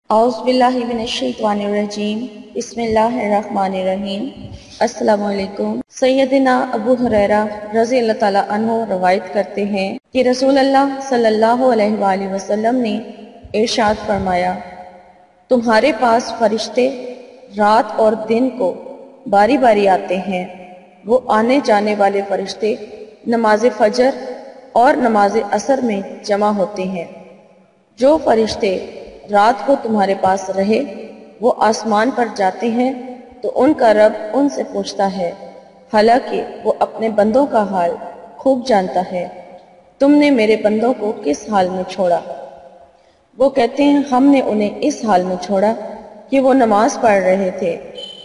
اعوذ باللہ من الشیطان الرجیم بسم اللہ الرحمن الرحیم۔ السلام علیکم۔ سیدنا ابو ہریرہ رضی اللہ تعالیٰ عنہ روایت کرتے ہیں کہ رسول اللہ صلی اللہ علیہ وآلہ وسلم نے ارشاد فرمایا، تمہارے پاس فرشتے رات اور دن کو باری باری آتے ہیں۔ وہ آنے جانے والے فرشتے نماز فجر اور نماز عصر میں جمع ہوتے ہیں۔ جو فرشتے رات کو تمہارے پاس رہے وہ آسمان پر جاتے ہیں تو ان کا رب ان سے پوچھتا ہے، حالانکہ وہ اپنے بندوں کا حال خوب جانتا ہے، تم نے میرے بندوں کو کس حال میں چھوڑا؟ وہ کہتے ہیں، ہم نے انہیں اس حال میں چھوڑا کہ وہ نماز پڑھ رہے تھے،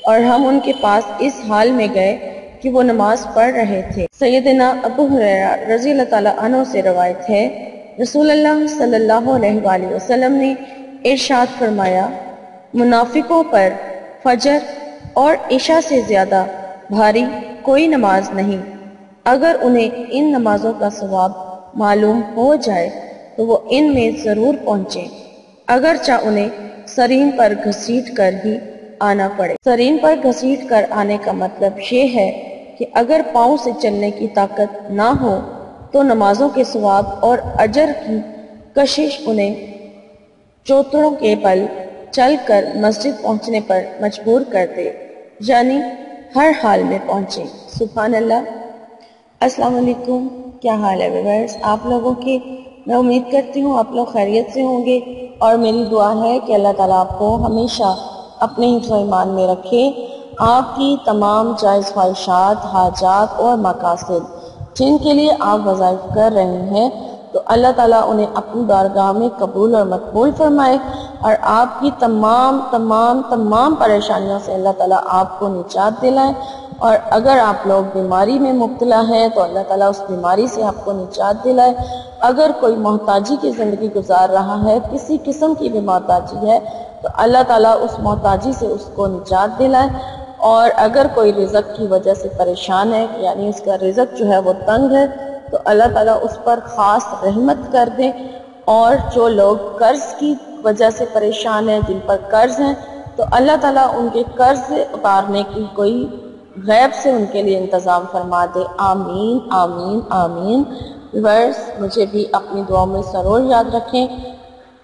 اور ہم ان کے پاس اس حال میں گئے کہ وہ نماز پڑھ رہے تھے۔ سیدنا ابو ہریرہ رضی اللہ تعالیٰ عنہ سے روایت ہے، رسول اللہ صلی اللہ علیہ وآلہ وسلم نے ارشاد فرمایا، منافقوں پر فجر اور عشاء سے زیادہ بھاری کوئی نماز نہیں۔ اگر انہیں ان نمازوں کا ثواب معلوم ہو جائے تو وہ ان میں ضرور پہنچیں، اگرچہ انہیں سرین پر گھسیٹ کر ہی آنا پڑے۔ سرین پر گھسیٹ کر آنے کا مطلب یہ ہے کہ اگر پاؤں سے چلنے کی طاقت نہ ہو تو نمازوں کے ثواب اور اجر کی کشش انہیں چوتڑوں کے بل چل کر مسجد پہنچنے پر مجبور کر دے، یعنی ہر حال میں پہنچے۔ سبحان اللہ۔ السلام علیکم، کیا حال ہے ویورز آپ لوگوں کے؟ میں امید کرتی ہوں آپ لوگ خیریت سے ہوں گے، اور میری دعا ہے کہ اللہ تعالیٰ آپ کو ہمیشہ اپنے حفظ و ایمان میں رکھے، آپ کی تمام جائز خواہشات، حاجات اور مقاصد جن کے لیے آپ وظائف کر رہے ہیں تو اللہ تعالیٰ انہیں اپنی بارگاہ میں قبول اور مقبول فرمائے، اور آپ کی تمام پریشانیوں سے اللہ تعالیٰ آپ کو نجات دلائے، اور اگر آپ لوگ بیماری میں مبتلا ہیں تو اللہ تعالیٰ اس بیماری سے آپ کو نجات دلائے۔ اگر کوئی محتاجی کی زندگی گزار رہا ہے، کسی قسم کی بھی محتاجی ہے، تو اللہ تعالیٰ اس محتاجی سے اس کو نجات دلائے، اور اگر کوئی رزق کی وجہ سے پریشان ہے، یعنی اس کا رزق جو ہے وہ تنگ ہے، تو اللہ تعالیٰ اس پر خاص رحمت کر دے۔ اور جو لوگ قرض کی وجہ سے پریشان ہیں، جن پر قرض ہیں، تو اللہ تعالیٰ ان کے قرض سے اتارنے کی کوئی غیب سے ان کے لیے انتظام فرما دے۔ آمین آمین آمین۔ ویورز مجھے بھی اپنی دعاؤں میں ضرور یاد رکھیں۔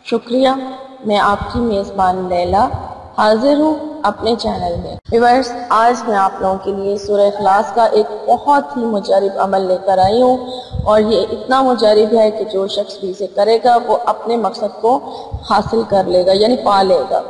شکریہ۔ میں آپ کی میزبان لیلا حاضر ہوں اپنے چینل میں۔ ویورز آج میں آپ لوگوں کے لیے سورہ اخلاص کا ایک بہت ہی مجرب عمل لے کر آئی ہوں، اور یہ اتنا مجرب ہے کہ جو شخص بھی اسے کرے گا وہ اپنے مقصد کو حاصل کر لے گا، یعنی پا لے گا۔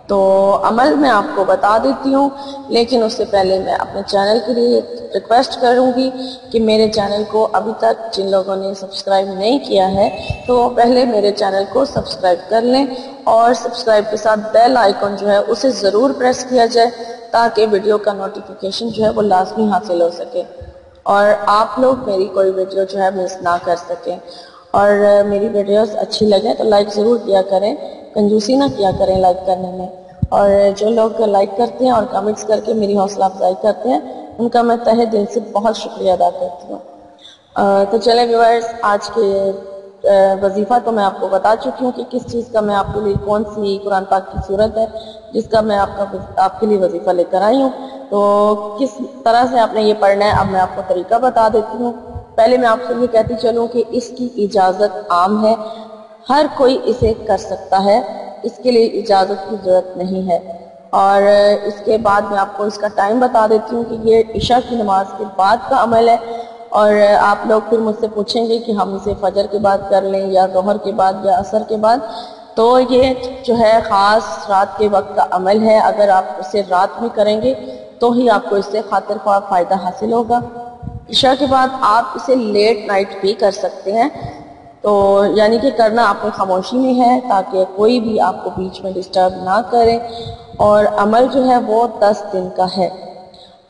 تو عمل میں آپ کو بتا دیتی ہوں، لیکن اس سے پہلے میں اپنے چینل کے لیے ریکویسٹ کروں گی کہ میرے چینل کو ابھی تک جن لوگوں نے سبسکرائب نہیں کیا ہے تو وہ پہلے میرے چینل کو سبسکرائب کر لیں، اور سبسکرائب کے ساتھ بیل آئیکن جو ہے اسے ضرور پریس کیا جائے تاکہ ویڈیو کا نوٹیفیکیشن جو ہے وہ لازمی حاصل ہو سکے، اور آپ لوگ میری کوئی ویڈیو جو ہے مس نہ کر سکیں۔ اور میری ویڈیوز اچھی لگیں تو لائک ضرور کیا کریں، کنجوسی نہ کیا کریں لائک کرنے میں، اور جو لوگ لائک کرتے ہیں اور کمنٹس کر کے میری حوصلہ افزائی کرتے ہیں ان کا میں تہہ دل سے بہت شکریہ ادا کرتی ہوں۔ تو چلیں ویورز، آج کے وظیفہ تو میں آپ کو بتا چکی ہوں کہ کس چیز کا میں آپ کے لیے، کون سی قرآن پاک کی صورت ہے جس کا میں آپ کے لیے وظیفہ لے کر آئی ہوں، تو کس طرح سے آپ نے یہ پڑھنا ہے اب میں آپ کو طریقہ بتا دیتی ہوں۔ پہلے میں آپ سے یہ کہتی چلوں کہ اس کی اجازت عام ہے، ہر کوئی اسے کر سکتا ہے، اس کے لیے اجازت کی ضرورت نہیں ہے۔ اور اس کے بعد میں آپ کو اس کا ٹائم بتا دیتی ہوں کہ یہ عشاء کی نماز کے بعد کا عمل ہے، اور آپ لوگ پھر مجھ سے پوچھیں گے کہ ہم اسے فجر کے بعد کر لیں یا ظہر کے بعد یا عصر کے بعد، تو یہ جو ہے خاص رات کے وقت کا عمل ہے۔ اگر آپ اسے رات میں کریں گے تو ہی آپ کو اس سے خاطر خواہ فائدہ حاصل ہوگا۔ عشاء کے بعد آپ اسے لیٹ نائٹ بھی کر سکتے ہیں، تو یعنی کہ کرنا آپ کو خاموشی میں ہے تاکہ کوئی بھی آپ کو بیچ میں ڈسٹرب نہ کرے، اور عمل جو ہے وہ 10 دن کا ہے۔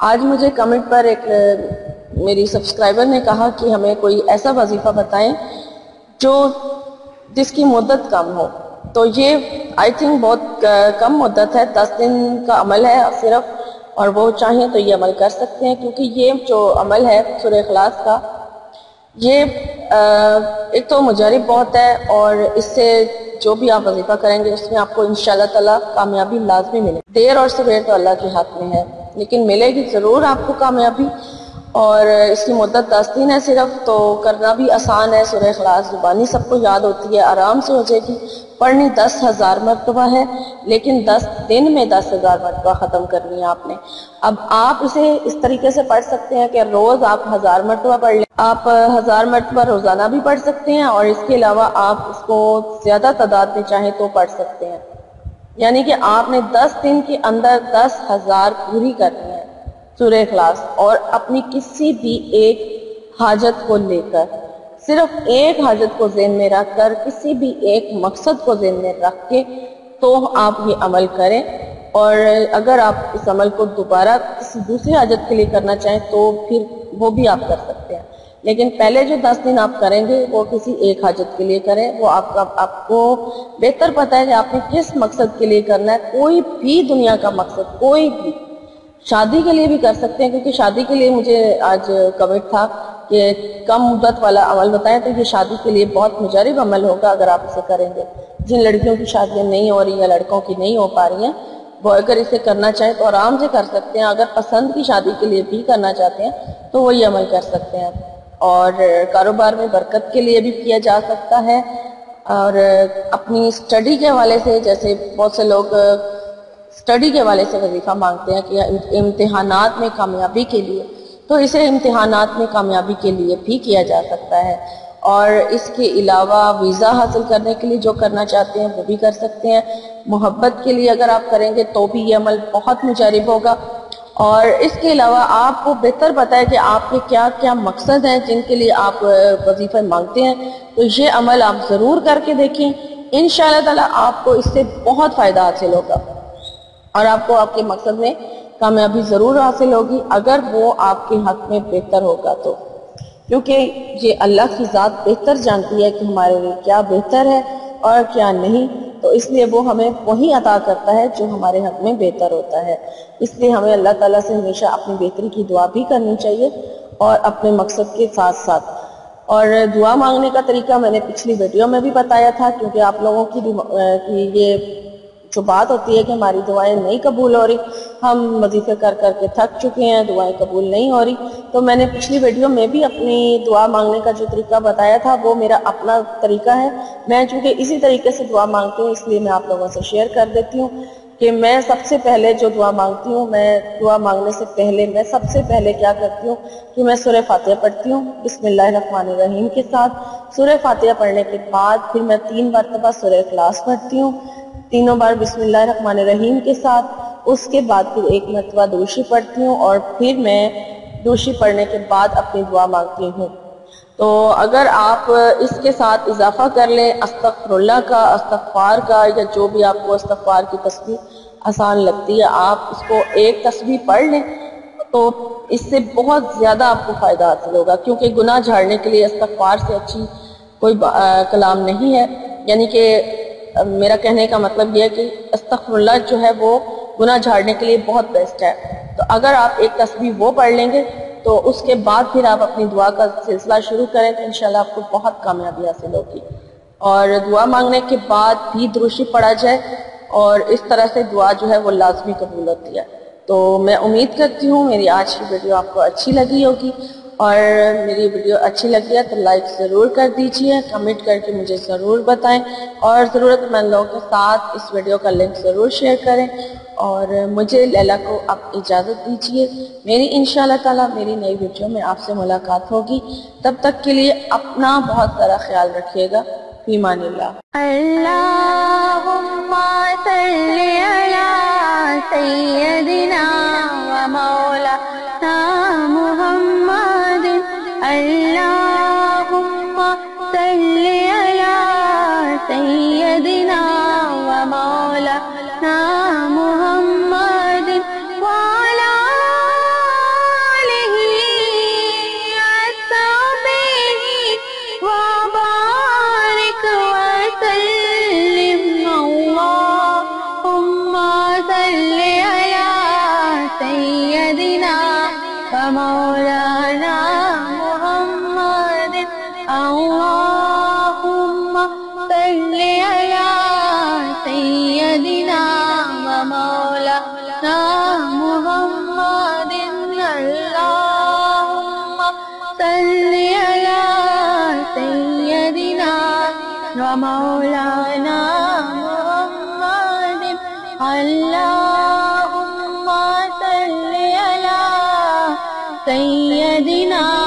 آج مجھے کمنٹ پر ایک میری سبسکرائبر نے کہا کہ ہمیں کوئی ایسا وظیفہ بتائیں جس کی مدت کم ہو، تو یہ آئی تھنک بہت کم مدت ہے، 10 دن کا عمل ہے صرف، اور وہ چاہیں تو یہ عمل کر سکتے ہیں، کیونکہ یہ جو عمل ہے سورہ اخلاص کا یہ ایک تو مجرب بہت ہے، اور اس سے جو بھی آپ وظیفہ کریں گے اس میں آپ کو انشاءاللہ تعالیٰ کامیابی لازمی ملے. دیر اور سویر تو اللہ کے ہاتھ میں ہے، لیکن ملے گی ضرور آپ کو کامیابی. اور اس کی مدت 10 دن ہے صرف، تو کرنا بھی آسان ہے. سورہ اخلاص زبانی سب کو یاد ہوتی ہے، آرام سے ہو جائے گی. پڑھنی 10,000 مرتبہ ہے، لیکن 10 دن میں 10,000 مرتبہ ختم کرنی ہے آپ نے. اب آپ اسے اس طریقے سے پڑھ سکتے ہیں کہ روز آپ 1000 مرتبہ پڑھ لیں. آپ 1000 مرتبہ روزانہ بھی پڑھ سکتے ہیں، اور اس کے علاوہ آپ اس کو زیادہ تعداد میں چاہیں تو پڑھ سکتے ہیں. یعنی کہ آپ نے 10 دن کے اندر 10,000 پوری کرنی ہے سورہ اخلاص. اور اپنی کسی بھی ایک حاجت کو لے کر، صرف ایک حاجت کو ذہن میں رکھ کر، کسی بھی ایک مقصد کو ذہن میں رکھ کے تو آپ یہ عمل کریں. اور اگر آپ اس عمل کو دوبارہ کسی دوسری حاجت کے لیے کرنا چاہیں تو پھر وہ بھی آپ کر سکتے ہیں. لیکن پہلے جو 10 دن آپ کریں گے وہ کسی ایک حاجت کے لیے کریں. وہ آپ کو بہتر پتہ ہے کہ آپ نے کس مقصد کے لیے کرنا ہے. کوئی بھی دنیا کا مقصد، کوئی بھی، شادی کے لیے بھی کر سکتے ہیں، کیونکہ شادی کے لیے مجھے آج کمنٹ تھا کہ کم مدت والا عمل بتائیں، تو یہ شادی کے لیے بہت مجرب عمل ہوگا اگر آپ اسے کریں گے. جن لڑکیوں کی شادیاں نہیں ہو رہی یا لڑکوں کی نہیں ہو پا رہی ہیں، وہ اگر اسے کرنا چاہیں تو آرام سے کر سکتے ہیں. اگر پسند کی شادی کے لیے بھی کرنا چاہتے ہیں تو وہ یہ عمل کر سکتے ہیں. اور کاروبار میں برکت کے لیے بھی کیا جا سکتا ہے. اور اپنی سٹڈی کے حوالے سے، جیسے بہت سے لوگ سٹڈی کے حوالے سے وظیفہ مانگتے ہیں کہ امتحانات میں کامیابی کے لیے، تو اسے امتحانات میں کامیابی کے لیے بھی کیا جا سکتا ہے. اور اس کے علاوہ ویزا حاصل کرنے کے لیے جو کرنا چاہتے ہیں وہ بھی کر سکتے ہیں. محبت کے لیے اگر آپ کریں گے تو بھی یہ عمل بہت مجرب ہوگا. اور اس کے علاوہ آپ کو بہتر پتہ ہے کہ آپ کے کیا کیا مقصد ہیں جن کے لیے آپ وظیفہ مانگتے ہیں. تو یہ عمل آپ ضرور کر کے دیکھیں، انشاءاللہ تعالی آپ کو اس سے بہت فائدہ حاصل ہوگا، اور آپ کو آپ کے مقصد میں کامیابی ضرور حاصل ہوگی اگر وہ آپ کے حق میں بہتر ہوگا تو. کیونکہ یہ اللہ کی ذات بہتر جانتی ہے کہ ہمارے لیے کیا بہتر ہے اور کیا نہیں. تو اس لیے وہ ہمیں وہی عطا کرتا ہے جو ہمارے حق میں بہتر ہوتا ہے. اس لیے ہمیں اللہ تعالیٰ سے ہمیشہ اپنی بہتری کی دعا بھی کرنی چاہیے، اور اپنے مقصد کے ساتھ ساتھ. اور دعا مانگنے کا طریقہ میں نے پچھلی ویڈیو میں بھی بتایا تھا، کیونکہ آپ لوگوں کی یہ جو بات ہوتی ہے کہ ہماری دعائیں نہیں قبول ہو رہی، ہم وظیفے کر کر کے تھک چکے ہیں، دعائیں قبول نہیں ہو رہی. تو میں نے پچھلی ویڈیو میں بھی اپنی دعا مانگنے کا جو طریقہ بتایا تھا وہ میرا اپنا طریقہ ہے. میں چونکہ اسی طریقے سے دعا مانگتی ہوں، اس لیے میں آپ لوگوں سے شیئر کر دیتی ہوں کہ میں سب سے پہلے جو دعا مانگتی ہوں، میں دعا مانگنے سے پہلے میں سب سے پہلے کیا کرتی ہوں کہ میں سورہ فاتحہ پڑھتی ہوں بسم اللہ الرحمن الرحیم کے ساتھ. سورہ فاتحہ پڑھنے کے بعد پھر میں 3 مرتبہ سورہ اخلاص پڑھتی ہوں، تینوں بار بسم اللہ الرحمن الرحیم کے ساتھ. اس کے بعد پھر 1 مرتبہ دوشی پڑھتی ہوں، اور پھر میں دوشی پڑھنے کے بعد اپنی دعا مانگتی ہوں. تو اگر آپ اس کے ساتھ اضافہ کر لیں استغفر اللہ کا، استغفار کا، یا جو بھی آپ کو استغفار کی تسبیح آسان لگتی ہے، آپ اس کو ایک تسبیح پڑھ لیں تو اس سے بہت زیادہ آپ کو فائدہ حاصل ہوگا. کیونکہ گناہ جھاڑنے کے لیے استغفار سے اچھی کوئی کلام نہیں ہے. یعنی کہ میرا کہنے کا مطلب یہ ہے کہ استغفر اللہ جو ہے وہ گناہ جھاڑنے کے لیے بہت بیسٹ ہے. تو اگر آپ ایک تسبیح وہ پڑھ لیں گے تو اس کے بعد پھر آپ اپنی دعا کا سلسلہ شروع کریں تو انشاءاللہ آپ کو بہت کامیابی حاصل ہوگی. اور دعا مانگنے کے بعد بھی دروشی پڑھا جائے، اور اس طرح سے دعا جو ہے وہ لازمی قبول ہوتی ہے. تو میں امید کرتی ہوں میری آج کی ویڈیو آپ کو اچھی لگی ہوگی، اور میری ویڈیو اچھی لگی ہے تو لائک ضرور کر دیجئے، کمنٹ کر کے مجھے ضرور بتائیں، اور ضرورت مند لوگوں کے ساتھ اس ویڈیو کا لنک ضرور شیئر کریں. اور مجھے لیلا کو اب اجازت دیجئے، میری انشاءاللہ تعالی میری نئی ویڈیو میں آپ سے ملاقات ہوگی. تب تک کے لیے اپنا بہت سارا خیال رکھیے گا. فی امان اللہ. اللہم صلی علی سیدنا و مولانا محمد. اللہم صلی علی سیدنا و مولانا محمد وعلی آلہ وصحبہ وبارک وسلم. اللہم صلی علی سیدنا و مولانا محمد. اللہم صلی علی صل على سيدنا ومولانا محمد اللهم صل على سيدنا